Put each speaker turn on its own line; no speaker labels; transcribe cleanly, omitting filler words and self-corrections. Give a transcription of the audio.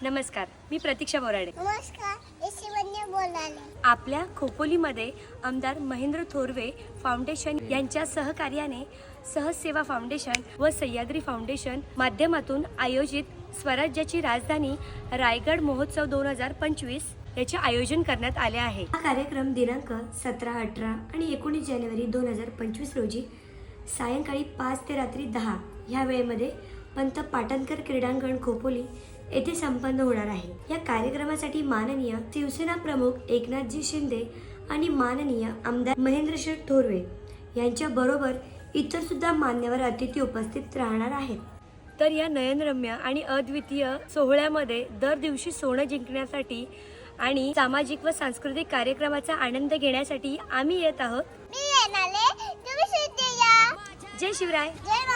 नमस्कार, मी प्रतीक्षा बोराडे.
नमस्कार, शिवन्य बोलाले.
आपल्या खोपोलीमध्ये आमदार महेंद्र थोरवे फाउंडेशन यांच्या सहकार्याने सहज-सेवा फाउंडेशन व सह्याद्री फाउंडेशन माध्यमातून आयोजित स्वराज्याची राजधानी रायगड महोत्सव 2025 याचे आयोजन करण्यात आले आहे. हा कार्यक्रम दिनांक 17, 18 आणि 19 जानेवारी 2025 रोजी सायंकाळी 5 ते रात्री 10 ह्या वेळेमध्ये पंत पाटणकर क्रीडांगण खोपोली येथे संपन्न होणार आहे. या कार्यक्रमासाठी माननीय शिवसेना प्रमुख एकनाथजी शिंदे आणि माननीय आमदार महेंद्र थोरवे यांच्या बरोबर इतर सुद्धा मान्यवर अतिथी उपस्थित राहणार आहेत. तर या नयनरम्य आणि अद्वितीय सोहळ्यामध्ये दर दिवशी सोनं जिंकण्यासाठी आणि सामाजिक व सांस्कृतिक कार्यक्रमाचा आनंद घेण्यासाठी आम्ही येत आहोत.
मी येणारे, तुम्ही सुद्धा या.
जय शिवराय.
जय